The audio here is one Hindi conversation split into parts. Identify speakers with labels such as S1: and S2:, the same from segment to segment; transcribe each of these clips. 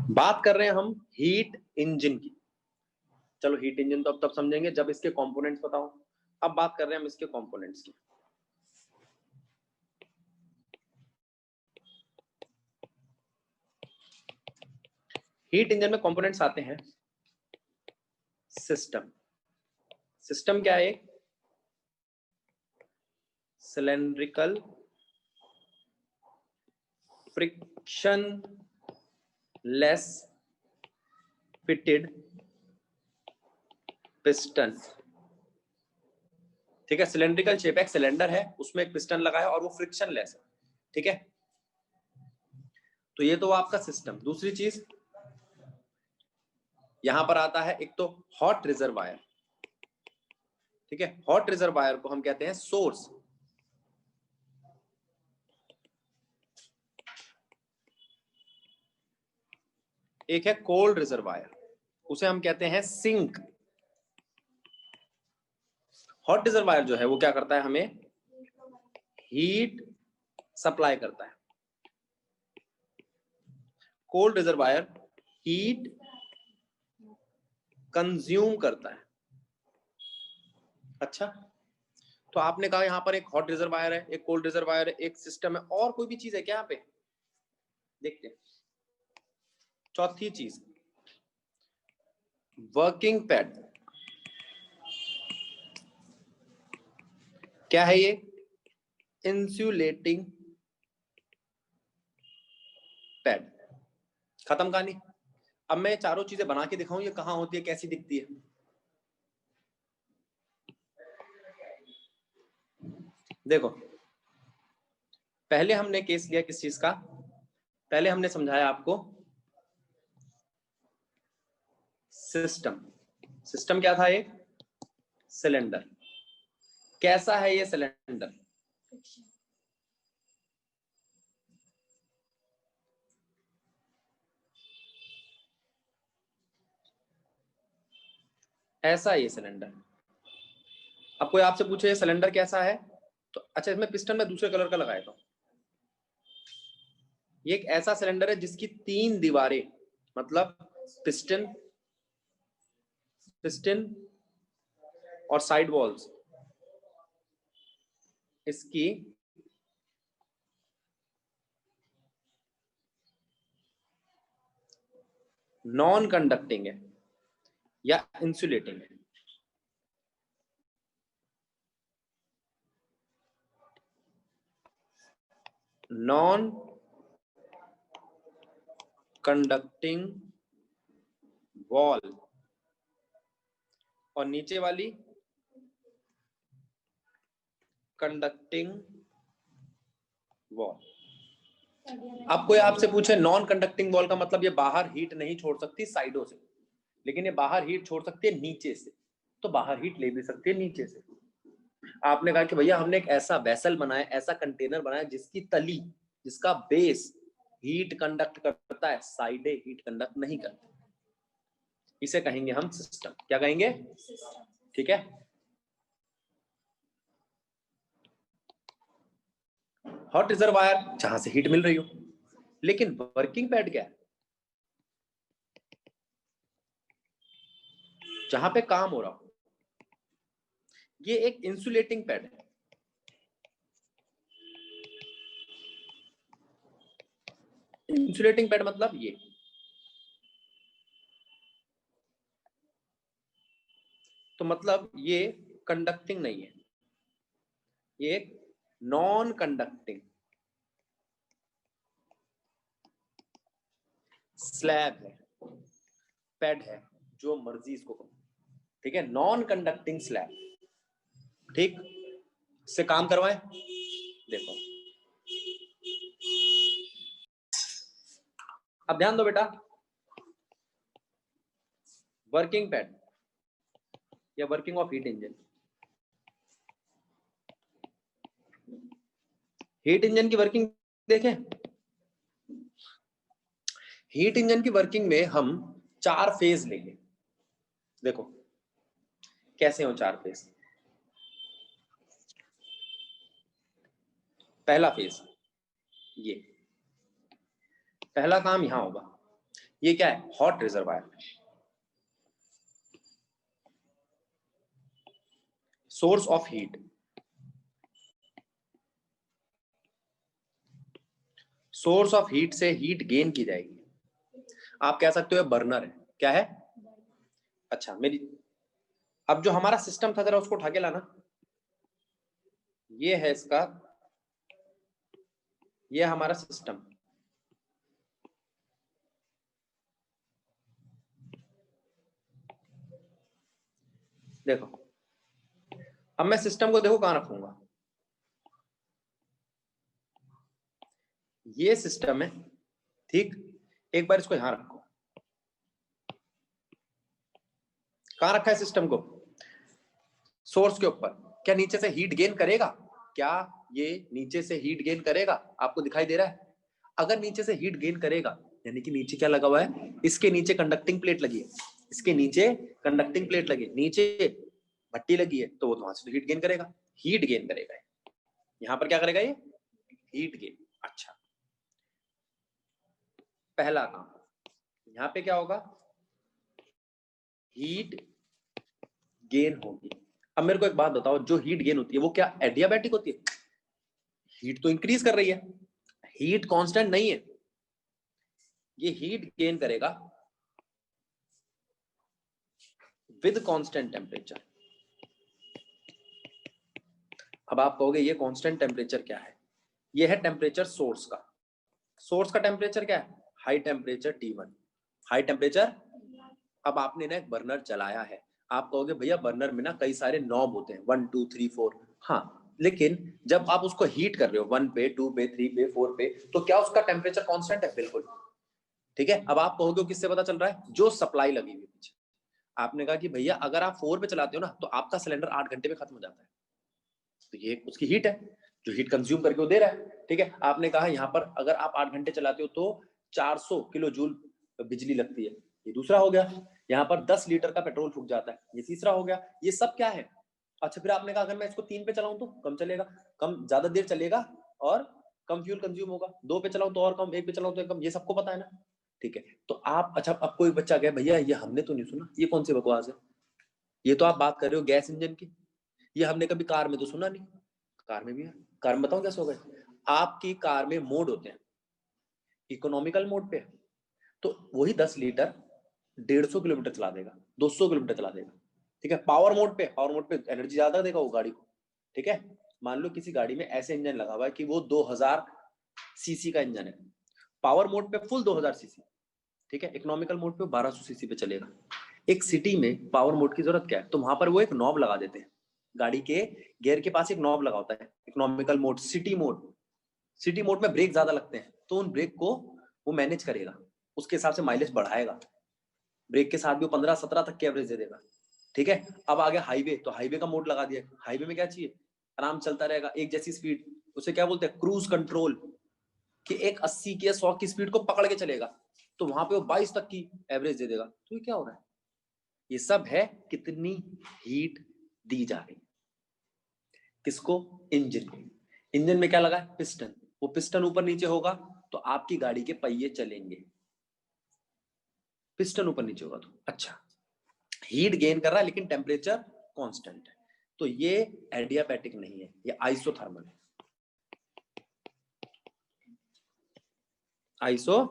S1: बात कर रहे हैं हम हीट इंजन की। चलो हीट इंजन तो अब तब समझेंगे जब इसके कंपोनेंट्स बताओ। अब बात कर रहे हैं हम इसके कंपोनेंट्स की। हीट इंजन में कंपोनेंट्स आते हैं सिस्टम। सिस्टम क्या है? Cylindrical friction less fitted piston. ठीक है, सिलेंड्रिकल शेप है, सिलेंडर है, उसमें एक पिस्टन लगा है और वो फ्रिक्शन लेस है। ठीक है, तो ये तो आपका सिस्टम। दूसरी चीज यहां पर आता है, एक तो हॉट रिजर्वायर। ठीक है, हॉट रिजर्वायर को हम कहते हैं सोर्स। एक है कोल्ड रिजर्वायर, उसे हम कहते हैं सिंक। हॉट रिजर्वायर जो है वो क्या करता है, हमें हीट सप्लाई करता है। कोल्ड रिजर्वायर हीट कंज्यूम करता है। अच्छा, तो आपने कहा यहां पर एक हॉट रिजर्वायर है, एक कोल्ड रिजर्वायर है, एक सिस्टम है, और कोई भी चीज है क्या यहाँ पे? देखते हैं। चौथी चीज वर्किंग पैड। क्या है ये? Insulating pad. खत्म कहानी। अब मैं चारों चीजें बना के दिखाऊं, ये कहां होती है, कैसी दिखती है। देखो, पहले हमने केस लिया किस चीज का? पहले हमने समझाया आपको सिस्टम। सिस्टम क्या था? ये सिलेंडर। कैसा है ये सिलेंडर? ऐसा है ये सिलेंडर। अब कोई आपसे पूछे ये सिलेंडर कैसा है, तो अच्छा, इसमें पिस्टन में दूसरे कलर का लगाया था। ये एक ऐसा सिलेंडर है जिसकी 3 दीवारें, मतलब पिस्टन, पिस्टन और साइड वॉल्स, इसकी नॉन कंडक्टिंग है या इंसुलेटिंग है। नॉन कंडक्टिंग वॉल और नीचे वाली कंडक्टिंग वॉल। अब कोई आपसे पूछे नॉन कंडक्टिंग वॉल का मतलब ये बाहर हीट नहीं छोड़ सकती साइडों से, लेकिन ये बाहर हीट छोड़ सकती है नीचे से, तो बाहर हीट ले भी सकती है नीचे से। आपने कहा कि भैया हमने एक ऐसा वेसल बनाया, ऐसा कंटेनर बनाया जिसकी तली, जिसका बेस हीट कंडक्ट करता है, साइडें हीट कंडक्ट नहीं करती, इसे कहेंगे हम सिस्टम। क्या कहेंगे? ठीक है। हॉट रिजर्वायर जहां से हीट मिल रही हो, लेकिन वर्किंग पैड क्या है? जहां पे काम हो रहा हो। ये एक इंसुलेटिंग पैड है। इंसुलेटिंग पैड मतलब ये, तो मतलब ये कंडक्टिंग नहीं है, ये नॉन कंडक्टिंग स्लैब है, पैड है, जो मर्जी इसको कहो। ठीक है, नॉन कंडक्टिंग स्लैब। ठीक, इससे काम करवाएं। देखो, अब ध्यान दो बेटा, वर्किंग पैड या working of heat engine. Heat engine की वर्किंग देखें। हीट इंजन की वर्किंग में हम 4 फेज लेंगे। देखो कैसे हो 4 फेज। पहला फेज, ये पहला काम यहां होगा। ये क्या है? Hot reservoir. Source of heat, source of heat से हीट गेन की जाएगी। आप कह सकते हो बर्नर है। क्या है? अच्छा, मेरी अब जो हमारा सिस्टम था जरा उसको उठा के लाना। ये है इसका, ये हमारा सिस्टम। देखो, अब मैं सिस्टम को देखो कहां रखूंगा। ये सिस्टम है, ठीक। एक बार इसको यहां रखो। कहां रखा है सिस्टम को? सोर्स के ऊपर। क्या नीचे से हीट गेन करेगा? क्या ये नीचे से हीट गेन करेगा? आपको दिखाई दे रहा है? अगर नीचे से हीट गेन करेगा, यानी कि नीचे क्या लगा हुआ है? इसके नीचे कंडक्टिंग प्लेट लगी है, इसके नीचे कंडक्टिंग प्लेट लगी है, नीचे भट्टी लगी है, तो वो वहां से तो हीट गेन करेगा, हीट गेन करेगा। यहां पर क्या करेगा ये? Heat gain. अच्छा, पहला काम, यहां पे क्या होगा? हीट गेन होगी। अब मेरे को एक बात बताओ, जो हीट गेन होती है वो क्या एडियाबैटिक होती है? हीट तो इंक्रीज कर रही है, हीट कांस्टेंट नहीं है। ये हीट गेन करेगा विद कांस्टेंट टेम्परेचर। अब आप कहोगे ये कांस्टेंट टेम्परेचर क्या है? ये है टेम्परेचर सोर्स का। सोर्स का टेम्परेचर क्या है? High temperature T1, high temperature. अब आपने ना एक बर्नर चलाया है, आप कहोगे भैया बर्नर में ना कई सारे नॉब होते हैं, 1 2 3 4। हाँ, लेकिन जब आप उसको हीट कर रहे हो 1 पे, 2 पे, 3 पे, 4 पे, तो क्या उसका टेम्परेचर कांस्टेंट है? बिल्कुल, ठीक है। अब आप कहोगे किससे पता चल रहा है? जो सप्लाई लगी हुई पीछे। आपने कहा कि भैया अगर आप 4 पे चलाते हो ना तो आपका सिलेंडर 8 घंटे में खत्म हो जाता है, तो ये उसकी हीट है जो हीट कंज्यूम करके वो दे रहा है, ठीक है। आपने कहा यहाँ पर अगर आप 8 घंटे चलाते हो तो 400 किलो जूल बिजली लगती है, ये दूसरा हो गया। यहाँ पर 10 लीटर का पेट्रोल फूक जाता है, ये तीसरा हो गया। ये सब क्या है? अच्छा, फिर आपने कहा अगर मैं इसको 3 पे चलाऊं तो कम चलेगा, कम ज्यादा देर चलेगा और कम फ्यूल कंज्यूम होगा। 2 पे चलाऊं तो और कम, 1 पे चलाऊं तो कम, ये सबको पता है ना, ठीक है। तो आप, अच्छा अब कोई बच्चा कहे भैया ये हमने तो नहीं सुना, ये कौन सी बकवास है? ये तो आप बात कर रहे हो गैस इंजन की, ये हमने कभी कार में तो सुना नहीं। कार में भी है। कार में बताऊं कैसे हो गए? आपकी कार में मोड होते हैं, इकोनॉमिकल मोड पे तो वही 10 लीटर 150 किलोमीटर चला देगा, 200 किलोमीटर चला देगा, ठीक है। पावर मोड पे, पावर मोड पे एनर्जी ज्यादा देगा वो गाड़ी को, ठीक है। मान लो किसी गाड़ी में ऐसे इंजन लगा हुआ है कि वो 2000 सीसी का इंजन है, पावर मोड पे फुल 2000 सीसी, ठीक है। इकोनॉमिकल मोड पे 1200 सीसी पे चलेगा। एक सिटी में पावर मोड की जरूरत क्या है? तो वहां पर वो एक नॉब लगा देते हैं, गाड़ी के गियर के पास एक नॉब लगा होता है, economical mode, city mode. City mode में ब्रेक ज्यादा लगते हैं तो उन ब्रेक को वो मैनेज करेगा, उसके हिसाब से माइलेज बढ़ाएगा, ब्रेक के साथ भी वो 15-17 तक की एवरेज दे देगा, ठीक है। अब आ गया हाईवे, तो हाईवे का मोड लगा दिया। हाईवे में क्या चाहिए? आराम चलता रहेगा, एक जैसी स्पीड, उसे क्या बोलते हैं? क्रूज कंट्रोल, कि एक 80 की या 100 की स्पीड को पकड़ के चलेगा, तो वहां पे वो 22 तक की एवरेज दे देगा। तो ये क्या हो रहा है? ये सब है कितनी हीट दी जा रही है किसको? इंजन को। इंजन में क्या लगा है? पिस्टन। वो पिस्टन ऊपर नीचे होगा तो आपकी गाड़ी के पहिए चलेंगे, पिस्टन ऊपर नीचे होगा तो। अच्छा, हीट गेन कर रहा है लेकिन टेम्परेचर कांस्टेंट है, तो ये एडियाबैटिक नहीं है, ये आइसोथर्मल है। आइसो,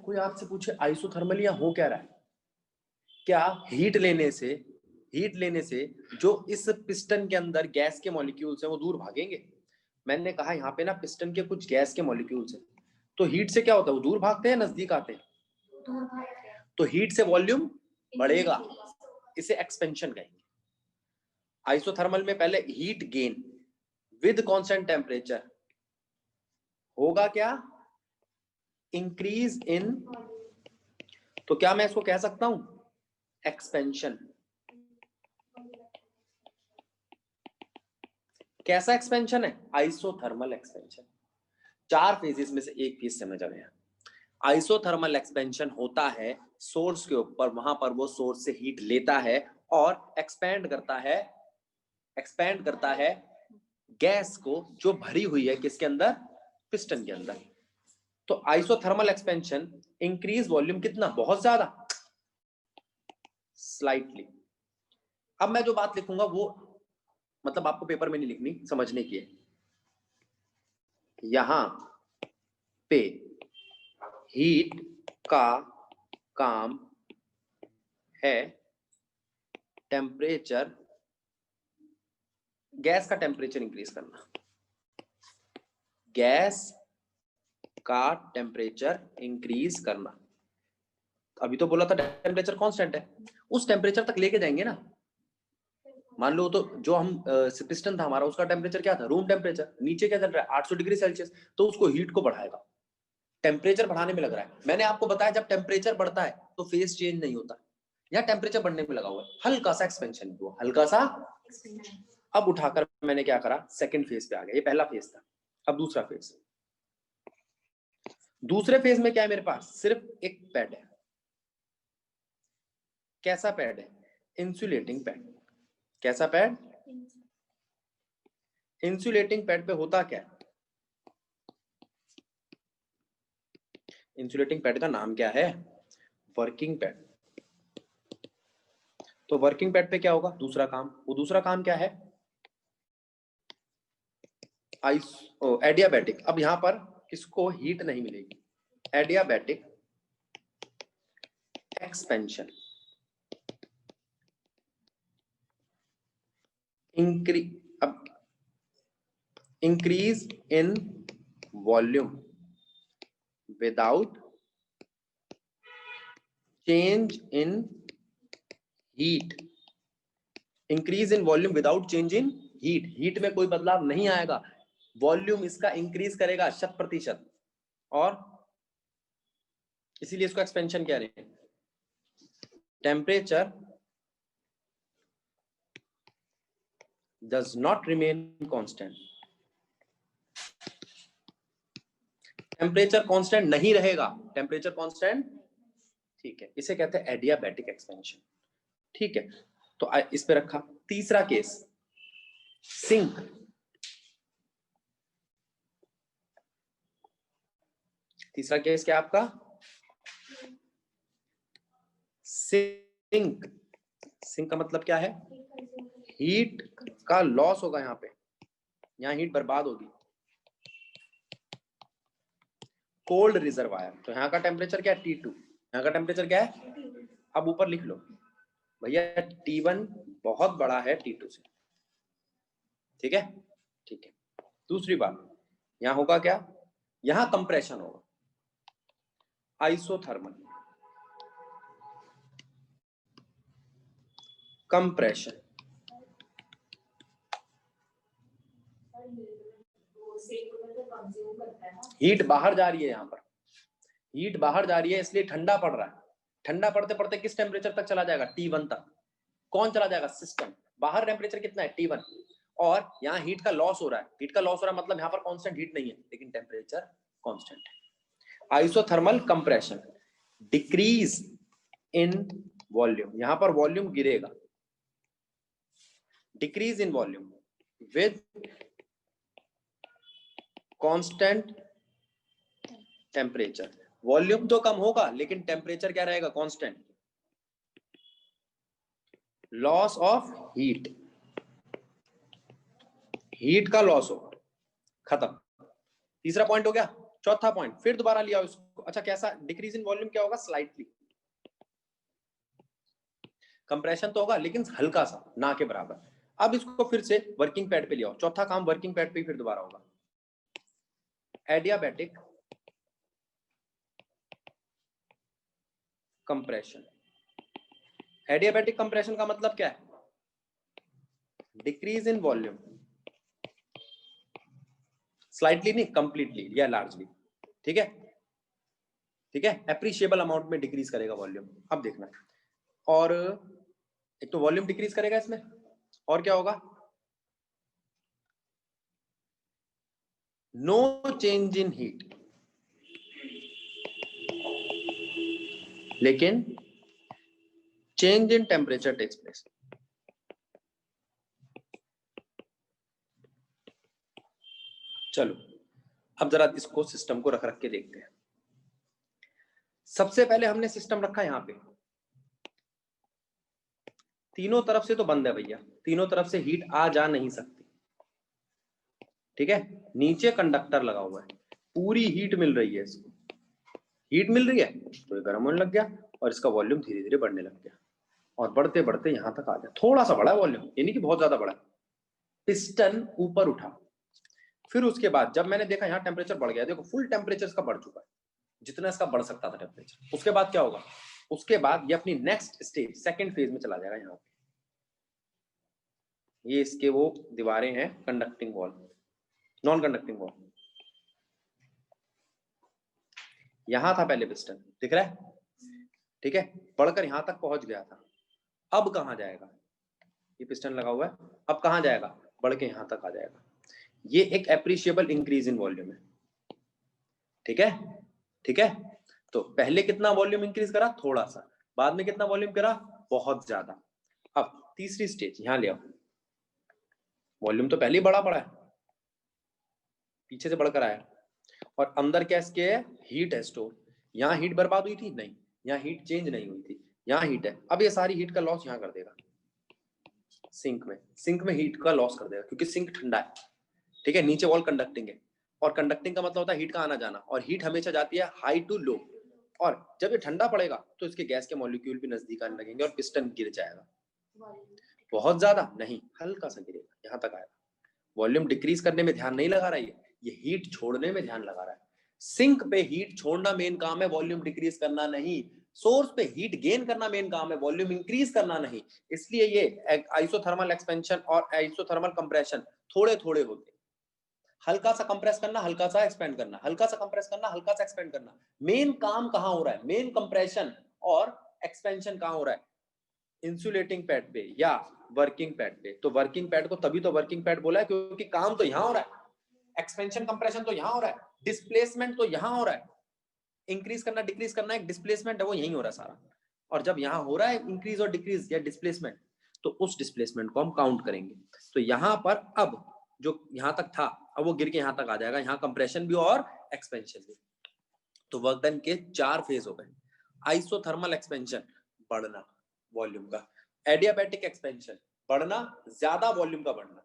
S1: कोई आपसे पूछे आइसोथर्मल या हो क्या रहा है? क्या हीट लेने से, हीट लेने से जो इस पिस्टन के अंदर गैस के मॉलिक्यूल्स हैं वो दूर भागेंगे? मैंने कहा यहाँ पे ना पिस्टन के कुछ गैस के मॉलिक्यूल्स हैं, तो हीट से क्या होता है? वो दूर भागते हैं नजदीक आते हैं? दूर भागते हैं। तो हीट से वॉल्यूम बढ़ेगा, इसे एक्सपेंशन कहेंगे। आइसोथर्मल में पहले heat gain with constant temperature होगा क्या? इंक्रीज इन, तो क्या मैं इसको कह सकता हूं? एक्सपेंशन। कैसा एक्सपेंशन है? Isothermal expansion. 4 फेजेस में से एक फेज समझ आ गया। आइसोथर्मल एक्सपेंशन होता है सोर्स के ऊपर, वहां पर वो सोर्स से हीट लेता है और एक्सपेंड करता है, एक्सपेंड करता है गैस को जो भरी हुई है किसके अंदर? पिस्टन के अंदर। तो आइसोथर्मल एक्सपेंशन इंक्रीज वॉल्यूम कितना, बहुत ज्यादा, स्लाइटली। अब मैं जो बात लिखूंगा वो मतलब आपको पेपर में नहीं लिखनी, समझने की है। यहां पे हीट का काम है टेम्परेचर, गैस का टेम्परेचर इंक्रीज करना, गैस का टेम्परेचर इंक्रीज करना। अभी तो बोला था टेम्परेचर कांस्टेंट है, उस टेम्परेचर तक लेके जाएंगे ना। मान लो तो जो हम पिस्टन था हमारा, उसका टेम्परेचर क्या था, रूम टेम्परेचर, नीचे क्या चल रहा है 800 डिग्री सेल्सियस, तो उसको हीट को बढ़ाएगा, टेम्परेचर बढ़ाने में लग रहा है। मैंने आपको बताया जब टेम्परेचर बढ़ता है तो फेज चेंज नहीं होता, यहाँ टेम्परेचर बढ़ने में लगा हुआ है, हल्का सा एक्सपेंशन हुआ, हल्का सा। अब उठाकर मैंने क्या करा, सेकंड फेज पे आ गया, ये पहला फेज था, अब दूसरा फेज। दूसरे फेज में क्या है मेरे पास, सिर्फ एक पैड है। कैसा पैड है, इंसुलेटिंग पैड। कैसा पैड, इंसुलेटिंग पैड पे होता क्या है, इंसुलेटिंग पैड का नाम क्या है, वर्किंग पैड। तो वर्किंग पैड पे क्या होगा, दूसरा काम, वो दूसरा काम क्या है, एडियाबैटिक। अब यहां पर किसको हीट नहीं मिलेगी, एडियाबैटिक एक्सपेंशन, अब increase in volume without change in heat, increase in volume without change in heat, heat में कोई बदलाव नहीं आएगा, वॉल्यूम इसका इंक्रीज करेगा 100%, और इसीलिए इसको एक्सपेंशन कह रहे हैं। Temperature does not remain constant, temperature constant नहीं रहेगा, टेम्परेचर कांस्टेंट, ठीक है, इसे कहते हैं एडियाबैटिक एक्सपेंशन। ठीक है, तो इस पे रखा। तीसरा केस, सिंक। तीसरा केस क्या आपका, सिंक। सिंक का मतलब क्या है, हीट का लॉस होगा, यहाँ पे, यहाँ हीट बर्बाद होगी। कोल्ड रिजर्वायर, तो यहाँ का टेम्परेचर क्या है, T2, यहाँ का टेम्परेचर क्या है, अब ऊपर लिख लो भैया, T1 बहुत बड़ा है T2 से, ठीक है। ठीक है, दूसरी बात, यहाँ होगा क्या, यहाँ कंप्रेशन होगा, आइसोथर्मल कंप्रेशन। हीट बाहर जा रही है, यहाँ पर हीट बाहर जा रही है, इसलिए ठंडा पड़ रहा है, ठंडा पड़ते पड़ते किस टेम्परेचर तक चला जाएगा, T1 तक। कौन चला जाएगा, सिस्टम। बाहर टेम्परेचर कितना है, T1, और यहाँ हीट का लॉस हो रहा है, हीट का लॉस हो रहा है मतलब यहाँ पर कांस्टेंट हीट नहीं है, लेकिन टेम्परेचर कांस्टेंट है। Isothermal compression, decrease in volume, यहाँ पर वॉल्यूम गिरेगा, decrease in volume with constant temperature, volume तो कम होगा लेकिन टेम्परेचर क्या रहेगा, constant. Loss of heat, heat का लॉस होगा, खत्म। तीसरा पॉइंट हो गया। चौथा पॉइंट फिर दोबारा लिया इसको, अच्छा कैसा, डिक्रीज इन वॉल्यूम क्या होगा, स्लाइटली, कंप्रेशन तो होगा लेकिन हल्का सा, ना के बराबर। अब इसको फिर से वर्किंग पैड पे ले आओ, चौथा काम वर्किंग पैड पे फिर दोबारा होगा, एडियाबैटिक कंप्रेशन। एडियाबैटिक कंप्रेशन का मतलब क्या है, डिक्रीज इन वॉल्यूम, स्लाइटली नहीं, कंप्लीटली या लार्जली, ठीक है। ठीक है, एप्रिशिएबल अमाउंट में डिक्रीज करेगा वॉल्यूम। अब देखना, और एक तो वॉल्यूम डिक्रीज करेगा इसमें, और क्या होगा, नो चेंज इन हीट, लेकिन change in temperature takes place. चलो अब जरा इसको सिस्टम को रख रख के देखते हैं। सबसे पहले हमने सिस्टम रखा यहाँ पे, तीनों तरफ से तो बंद है भैया, तीनों तरफ से हीट आ जा नहीं सकती, ठीक है। नीचे कंडक्टर लगा हुआ है, पूरी हीट मिल रही है इसको, हीट मिल रही है तो ये गर्म होने लग गया और इसका वॉल्यूम धीरे धीरे बढ़ने लग गया और बढ़ते बढ़ते यहां तक आ गया। थोड़ा सा बड़ा वॉल्यूम, यानी कि बहुत ज्यादा बड़ा। पिस्टन ऊपर उठा, फिर उसके बाद जब मैंने देखा यहाँ टेम्परेचर बढ़ गया, देखो फुल टेम्परेचर इसका बढ़ चुका है, जितना इसका बढ़ सकता था टेम्परेचर। उसके बाद क्या होगा, उसके बाद ये अपनी नेक्स्ट स्टेज सेकंड फेज में चला जाएगा। यहाँ ये इसके वो दीवारें हैं conducting wall, non conducting wall. यहां था पहले पिस्टन, दिख रहा है, ठीक है, बढ़कर यहां तक पहुंच गया था। अब कहां जाएगा, ये पिस्टन लगा हुआ है, अब कहां जाएगा, बढ़ के यहां तक आ जाएगा। ये एक एप्रिशिएबल इंक्रीज इन वॉल्यूम है, ठीक है, ठीक है। तो पहले कितना वॉल्यूम इंक्रीज करा, थोड़ा सा, बाद में कितना वॉल्यूम करा, बहुत ज्यादा। अब तीसरी स्टेज यहां ले आओ, वॉल्यूम तो पहले ही बड़ा है, पीछे से बढ़कर आया, और अंदर क्या इसके है, हीट है स्टोर। यहाँ हीट बर्बाद हुई थी, नहीं, यहाँ हीट चेंज नहीं हुई थी, यहाँ हीट है। अब ये सारी हीट का लॉस यहाँ कर देगा सिंक में हीट का लॉस कर देगा, क्योंकि सिंक ठंडा है, ठीक है, नीचे वॉल कंडक्टिंग है, और कंडक्टिंग का मतलब होता है हीट का आना जाना, और हीट हमेशा जाती है हाई टू लो, और जब ये ठंडा पड़ेगा तो इसके गैस के मॉलिक्यूल भी नजदीक आने लगेंगे और पिस्टन गिर जाएगा। बहुत ज्यादा नहीं, हल्का सा गिरेगा, यहाँ तक आएगा। वॉल्यूम डिक्रीज करने में ध्यान नहीं लगा रहा है, ये हीट छोड़ने में ध्यान लगा रहा है। सिंक पे हीट छोड़ना मेन काम है, वॉल्यूम डिक्रीज करना नहीं। सोर्स पे हीट गेन करना मेन काम है, वॉल्यूम इंक्रीज करना नहीं। इसलिए ये आइसोथर्मल एक्सपेंशन और आइसोथर्मल कंप्रेशन थोड़े थोड़े होते हैं। हल्का सा कंप्रेस करना, हल्का सा एक्सपेंड करना, हल्का सा कंप्रेस करना, हल्का सा एक्सपेंड करना। मेन काम कहां हो रहा है, मेन कंप्रेशन और एक्सपेंशन कहां हो रहा है, इंसुलेटिंग पैड पे या वर्किंग पैड पे। तो वर्किंग पैड को तभी तो वर्किंग पैड बोला है क्योंकि काम तो यहां हो रहा है, एक्सपेंशन कंप्रेशन तो यहां हो रहा है, डिस्प्लेसमेंट तो यहां हो रहा है, इंक्रीज करना डिक्रीज करना एक डिस्प्लेसमेंट है, वो यही हो रहा है सारा। और जब यहां हो रहा है इंक्रीज और डिक्रीज या डिस्प्लेसमेंट, तो उस डिस्प्लेसमेंट को हम काउंट करेंगे। तो यहां पर अब जो यहां तक था, अब वो गिर के यहां तक आ जाएगा, यहां कंप्रेशन भी और एक्सपेंशन भी। तो वर्क डन के 4 फेज हो गए। आइसोथर्मल एक्सपेंशन, बढ़ना वॉल्यूम का, एडियाबैटिक एक्सपेंशन, बढ़ना, ज्यादा वॉल्यूम का बढ़ना,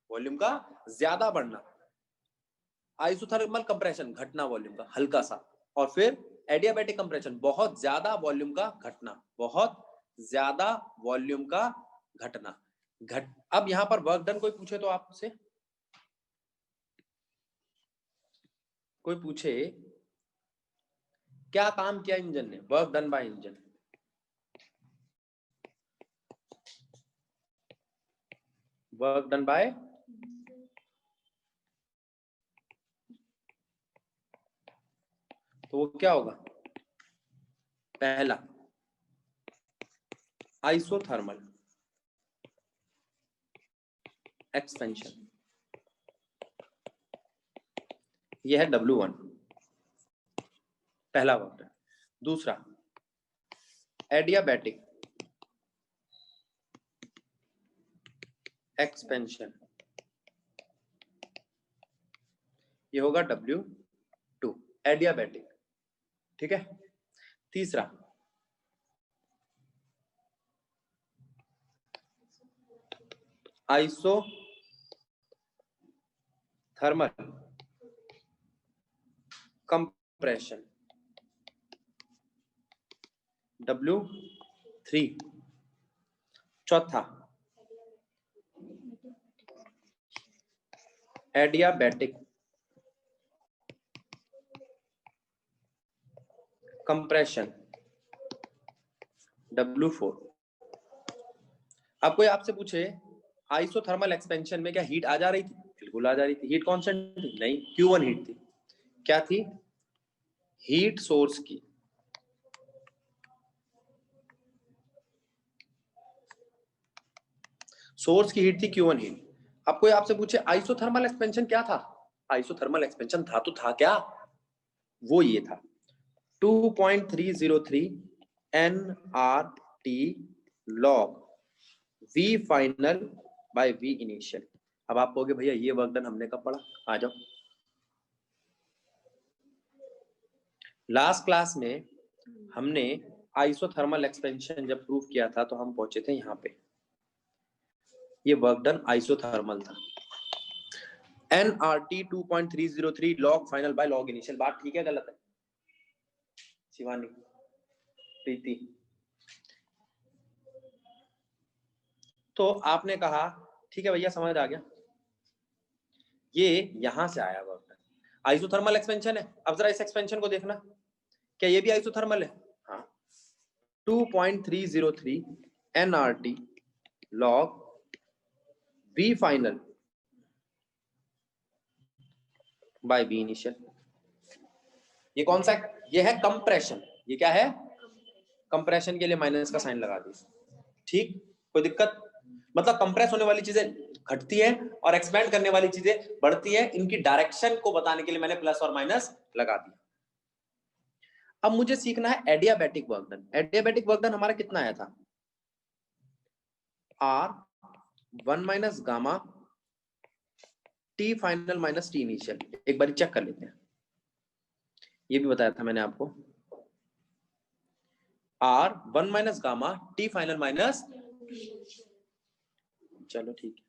S1: वॉल्यूम का ज्यादा बढ़ना, आइसोथर्मल कंप्रेशन, घटना वॉल्यूम का हल्का सा, और फिर एडियाबैटिक कंप्रेशन, बहुत ज्यादा वॉल्यूम का घटना, बहुत ज्यादा वॉल्यूम का घटना। अब यहां पर वर्क डन कोई पूछे तो आपसे, कोई पूछे क्या काम किया इंजन ने, work done by engine, work done bye, तो वो क्या होगा, पहला आइसोथर्मल एक्सपेंशन, यह है W1, पहला वर्क डन। दूसरा एडियाबैटिक एक्सपेंशन, ये होगा W2, एडियाबैटिक, ठीक है। तीसरा आइसोथर्मल कंप्रेशन, W3। चौथा एडियाबैटिक कंप्रेशन, W4। अब कोई आपसे पूछे आइसोथर्मल एक्सपेंशन में क्या हीट आ जा रही थी, बिल्कुल आ जा रही थी। हीट कांस्टेंट थी, नहीं, Q1 हीट थी। क्या थी, हीट सोर्स की, सोर्स की हीट थी Q1 हीट। अब कोई आपसे पूछे आइसोथर्मल एक्सपेंशन क्या था, आइसोथर्मल एक्सपेंशन था तो था क्या, वो ये था 2.303 nRT log V final by V initial. अब आप कहोगे भैया ये वर्क डन हमने कब पढ़ा, आ जाओ। लास्ट क्लास में हमने आइसोथर्मल एक्सपेंशन जब प्रूव किया था तो हम पहुंचे थे यहाँ पे, ये वर्क डन आइसोथर्मल था। nRT 2.303 log final by log initial. बात ठीक है गलत है? शिवानी, प्रीति, तो आपने कहा ठीक है भैया समझ आ गया, ये यहां से आया वर्क डन, आइसोथर्मल एक्सपेंशन है। अब जरा इस एक्सपेंशन को देखना, क्या ये भी आइसोथर्मल है? हाँ, 2.303 nRT log V final by V initial. ये कौन सा है? ये है कंप्रेशन। ये क्या है? कंप्रेशन के लिए माइनस का साइन लगा दी। ठीक, कोई दिक्कत? मतलब कंप्रेस होने वाली चीजें घटती है और एक्सपेंड करने वाली चीजें बढ़ती है, इनकी डायरेक्शन को बताने के लिए मैंने प्लस और माइनस लगा दिया। अब मुझे सीखना है adiabatic work done. Adiabatic work done हमारा कितना आया था? R 1 minus gamma T final minus T initial. एक बार चेक कर लेते हैं, ये भी बताया था मैंने आपको, R 1 minus gamma T final minus, चलो ठीक है।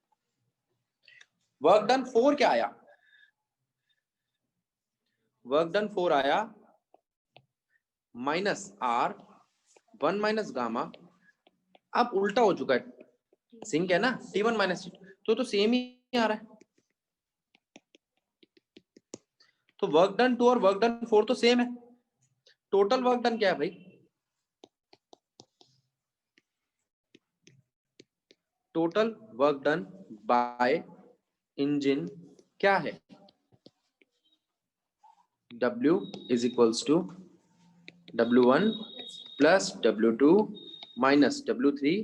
S1: वर्क डन 4 क्या आया? वर्क डन 4 आया माइनस R 1 माइनस गामा, अब उल्टा हो चुका है, सिंक है ना, T1 माइनस T2, तो सेम ही आ रहा है। तो वर्क डन 2 और वर्क डन 4 तो सेम है। टोटल वर्क डन क्या है भाई? Total work done by engine क्या है? W is equals to W1 plus W2 minus W3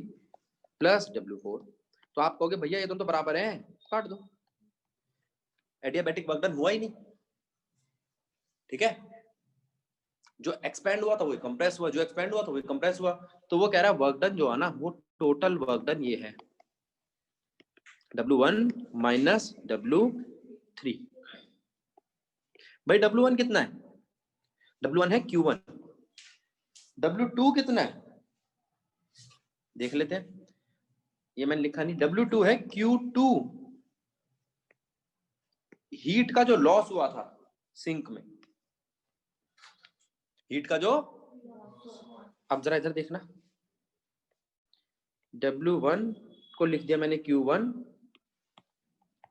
S1: plus W4। तो आप कहोगे भैया ये तो बराबर हैं, काट दो, एडियाबैटिक वर्क डन हुआ ही नहीं। ठीक है, जो एक्सपेंड हुआ था वही कंप्रेस हुआ, जो एक्सपेंड हुआ था वही कंप्रेस हुआ। तो वो कह रहा है वर्क डन जो है ना, वो टोटल वर्क डन ये है W1 माइनस W3। भाई W1 कितना है? W1 है Q1। W2 कितना है देख लेते हैं, ये मैंने लिखा नहीं, W2 है Q2, हीट का जो लॉस हुआ था सिंक में, हीट का जो, अब जरा इधर देखना, W1 को लिख दिया मैंने Q1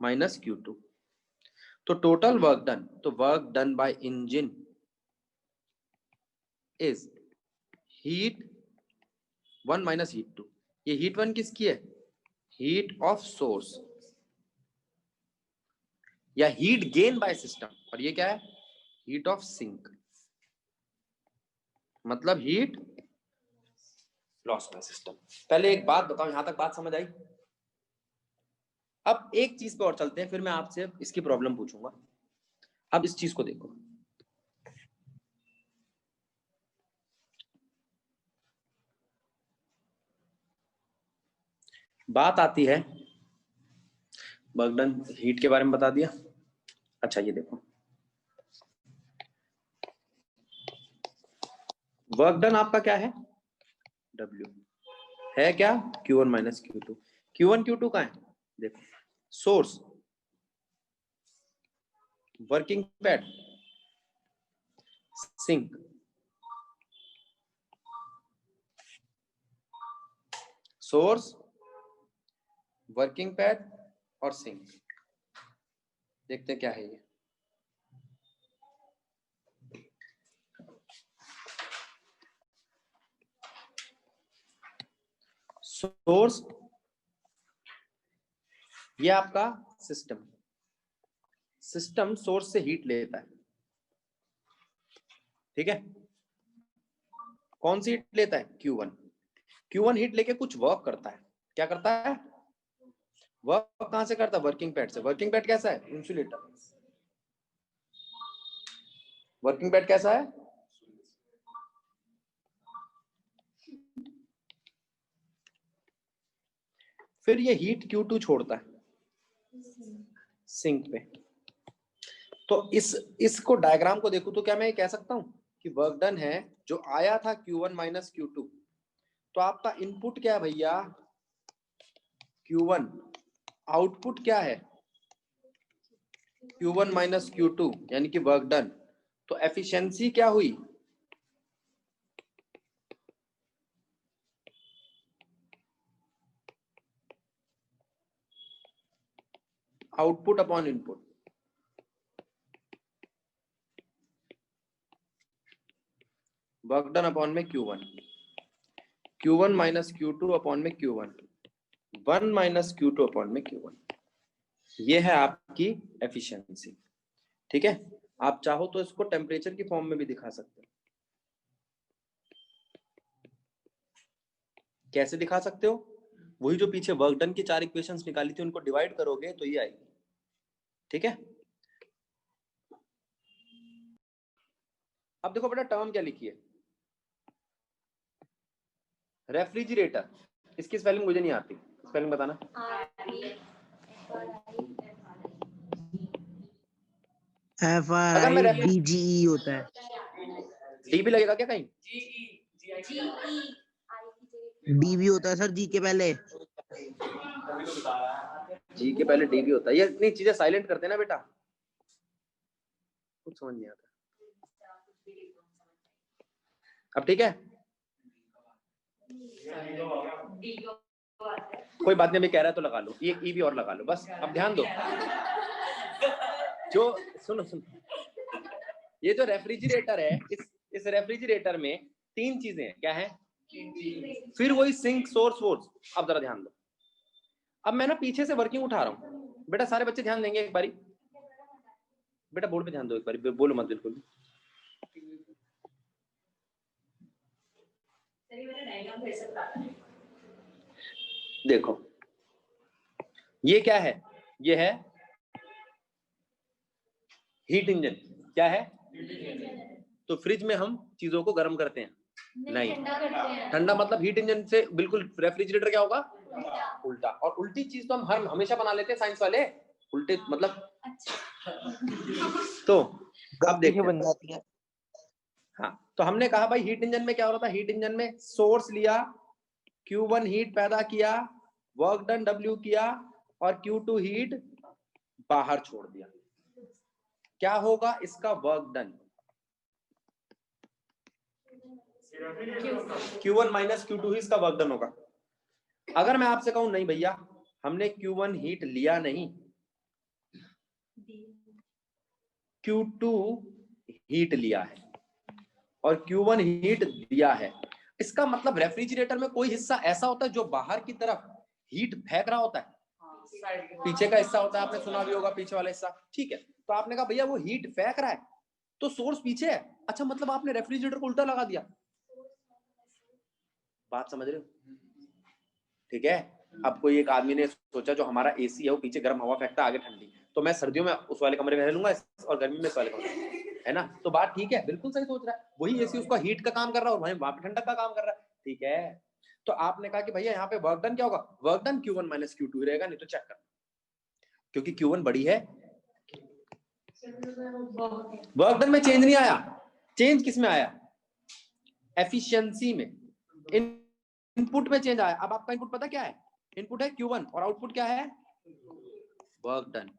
S1: माइनस Q2, तो टोटल वर्क डन, तो work done by engine is heat 1 minus heat 2। ये हीट 1 किसकी है? हीट ऑफ सोर्स या हीट गेन बाय सिस्टम, और ये क्या है? हीट ऑफ सिंक, मतलब हीट लॉस बाय सिस्टम। पहले एक बात बताओ, यहां तक बात समझ आई? अब एक चीज पे और चलते हैं, फिर मैं आपसे इसकी प्रॉब्लम पूछूंगा। अब इस चीज को देखो, बात आती है, वर्क डन हीट के बारे में बता दिया। अच्छा ये देखो, वर्क डन आपका क्या है? W है क्या? Q1 minus Q2। Q1 Q2 का है, देखो, source, working pad, sink, source, working pad और सिंक। देखते हैं क्या है ये। सोर्स, ये आपका सिस्टम, सिस्टम सोर्स से हीट लेता है, ठीक है? कौन सी हीट लेता है? Q1। Q1 हीट लेके कुछ वर्क करता है, क्या करता है? वर्क कहां से करता है? वर्किंग पैड से। वर्किंग पैड कैसा है? इंसुलेटर। वर्किंग पैड कैसा है? फिर ये हीट Q2 छोड़ता है सिंक पे। तो इसको डायग्राम को देखो तो क्या मैं ये कह सकता हूं कि वर्क डन है जो आया था Q1 माइनस Q2, तो आपका इनपुट क्या है भैया Q1, आउटपुट क्या है Q1 माइनस Q2 यानी कि वर्क डन। तो एफिशिएंसी क्या हुई, output upon input. Work done upon में Q1, Q1 minus Q2 upon में Q1, 1 माइनस Q2 अपॉन में Q1। ये है आपकी एफिशिएंसी। ठीक है, आप चाहो तो इसको टेम्परेचर की फॉर्म में भी दिखा सकते हो। कैसे दिखा सकते हो, वही जो पीछे वर्क डन की 4 इक्वेशंस निकाली थी उनको डिवाइड करोगे तो ये आएगी। ठीक है, अब देखो बेटा टर्म क्या लिखी है, रेफ्रिजरेटर। इसकी स्पेलिंग मुझे नहीं आती, स्पेलिंग बताना। अगर मैं
S2: FRIDGE होता है।
S1: डी भी लगेगा क्या कहीं?
S2: डी भी होता है सर, जी के पहले।
S1: जी के पहले डी भी होता है। ये इतनी चीजें साइलेंट करते हैं ना बेटा, कुछ समझ नहीं आता। अब ठीक है, कोई बात नहीं, अभी कह रहा है तो लगा लो, एक ई भी और लगा लो बस। अब ध्यान दो, जो सुनो सुनो, ये जो रेफ्रिजरेटर है, इस रेफ्रिजरेटर में 3 चीजें हैं। क्या है? फिर वही सिंक, सोर्स, वोर्स। अब जरा ध्यान दो, अब मैं ना पीछे से वर्किंग उठा रहा हूँ बेटा, सारे बच्चे ध्यान देंगे एक बारी। बेटा बोर्ड पे ध्यान दो एक बारी, बोलो मत बिल्कुल। देखो ये क्या है, ये है हीट इंजन। क्या है? तो फ्रिज में हम चीजों को गर्म करते हैं? नहीं, ठंडा मतलब हीट इंजन से बिल्कुल। रेफ्रिजरेटर क्या होगा? उल्टा। और उल्टी चीज तो हम हमेशा बना लेते हैं साइंस वाले, उल्टे मतलब। तो अब देखते हैं।
S2: बन जाती है।
S1: हाँ, तो हमने कहा भाई हीट इंजन में क्या हो रहा था, हीट इंजन में सोर्स लिया, Q1 हीट पैदा किया, वर्क डन W किया, और Q2 हीट बाहर छोड़ दिया। क्या होगा इसका work done? Q1 minus Q2 ही इसका वर्क डन होगा। अगर मैं आपसे कहूं नहीं भैया हमने Q1 हीट लिया नहीं, Q2 हीट लिया है और Q1 हीट दिया है, इसका मतलब रेफ्रिजरेटर में कोई हिस्सा ऐसा होता है जो बाहर की तरफ हीट फेंक रहा होता है। पीछे का हिस्सा होता है, आपने सुना भी होगा पीछे वाला हिस्सा। ठीक है, तो आपने कहा भैया वो हीट फेंक रहा है तो सोर्स पीछे है। अच्छा, मतलब आपने रेफ्रिजरेटर को उल्टा लगा दिया। बात समझ रहे हो? ठीक है, अब कोई एक आदमी ने सोचा जो हमारा एसी है वो पीछे गर्म हवा फेंकता है, आगे ठंडी, तो मैं सर्दियों में उस वाले कमरे में रह लूंगा और गर्मी में इस वाले कमरे में, है ना? तो बात ठीक है, बिल्कुल सही सोच रहा है। वही एसी उसका हीट का काम कर रहा है और वहां पे ठंडक का काम कर रहा है। ठीक है, तो आपने कहा कि भैया यहाँ पे वर्क डन क्या होगा? Work done Q1 minus Q2 रहेगा, नहीं तो चेक करना, क्योंकि Q1 बड़ी है। वर्क डन में चेंज नहीं आया, चेंज किस में आया? एफिशिएंसी में, इनपुट में चेंज आया। अब आपका इनपुट पता क्या है? इनपुट है Q1 और आउटपुट क्या है? Work done.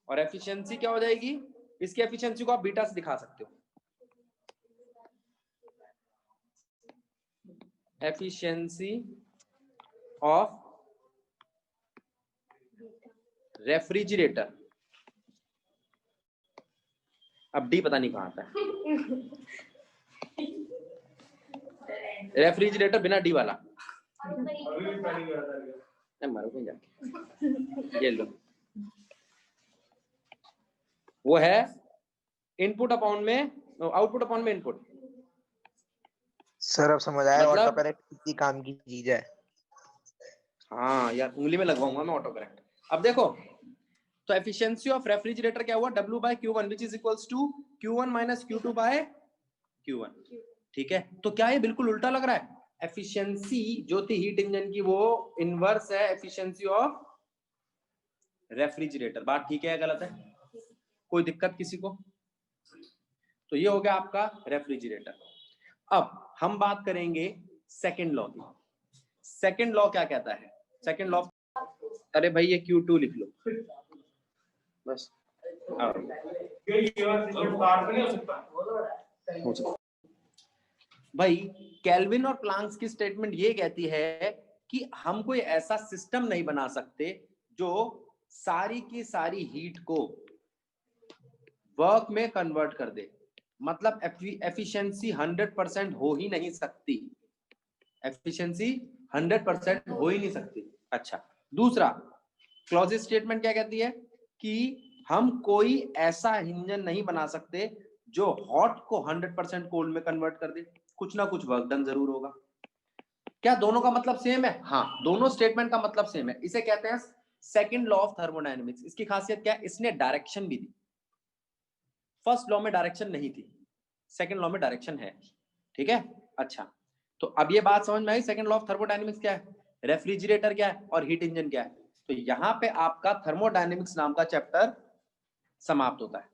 S1: और एफिशिएंसी क्या हो जाएगी? इसकी एफिशिएंसी को आप बीटा से दिखा सकते हो। Efficiency of refrigerator. अब डी पता नहीं कहां आता है, रेफ्रिजरेटर बिना डी वाला। मारो कहीं जाके, ये लो, वो है इनपुट अपॉन में आउटपुट अपॉन में इनपुट।
S2: सर अब समझ आया,
S1: मतलब
S2: ऑटो करेक्ट कितनी काम की चीज है।
S1: हाँ यार, उंगली में लगवाऊंगा मैं ऑटो करेक्ट। अब देखो, तो एफिशिएंसी ऑफ रेफ्रिजरेटर क्या हुआ? W by Q1 which is equals to Q1 minus Q2 by Q1। ठीक है, तो क्या ये बिल्कुल उल्टा लग रहा है? एफिशिएंसी जो थी हीट इंजन की वो इनवर्स है एफिशिएंसी ऑफ रेफ्रिजरेटर। बात ठीक है या गलत है? कोई दिक्कत किसी को? तो ये हो गया आपका रेफ्रिजरेटर। अब हम बात करेंगे सेकंड लॉ की। सेकंड लॉ क्या कहता है? सेकंड लॉ, अरे भाई ये Q2 लिख लो बस। भाई केल्विन और प्लांक्स की स्टेटमेंट ये कहती है कि हम कोई ऐसा सिस्टम नहीं बना सकते जो सारी की सारी हीट को वर्क में कन्वर्ट कर दे। मतलब एफिशिएंसी 100% हो ही नहीं सकती, एफिशिएंसी 100% हो ही नहीं सकती। अच्छा, दूसरा क्लॉज स्टेटमेंट क्या कहती है कि हम कोई ऐसा इंजन नहीं बना सकते जो हॉट को 100% कोल्ड में कन्वर्ट कर दे, कुछ ना कुछ वर्क डन जरूर होगा। क्या दोनों का मतलब सेम है? हाँ, दोनों स्टेटमेंट का मतलब सेम है। इसे कहते हैं सेकंड लॉ ऑफ थर्मोडायनेमिक्स। इसकी खासियत क्या है? इसने डायरेक्शन भी दी। फर्स्ट लॉ में डायरेक्शन नहीं थी, सेकंड लॉ में डायरेक्शन है। ठीक है, अच्छा, तो अब ये बात समझ में आई सेकंड लॉ ऑफ थर्मोडायनेमिक्स क्या है, रेफ्रिजरेटर क्या है और हीट इंजन क्या है। तो यहां पे आपका थर्मोडायनेमिक्स नाम का चैप्टर समाप्त होता है।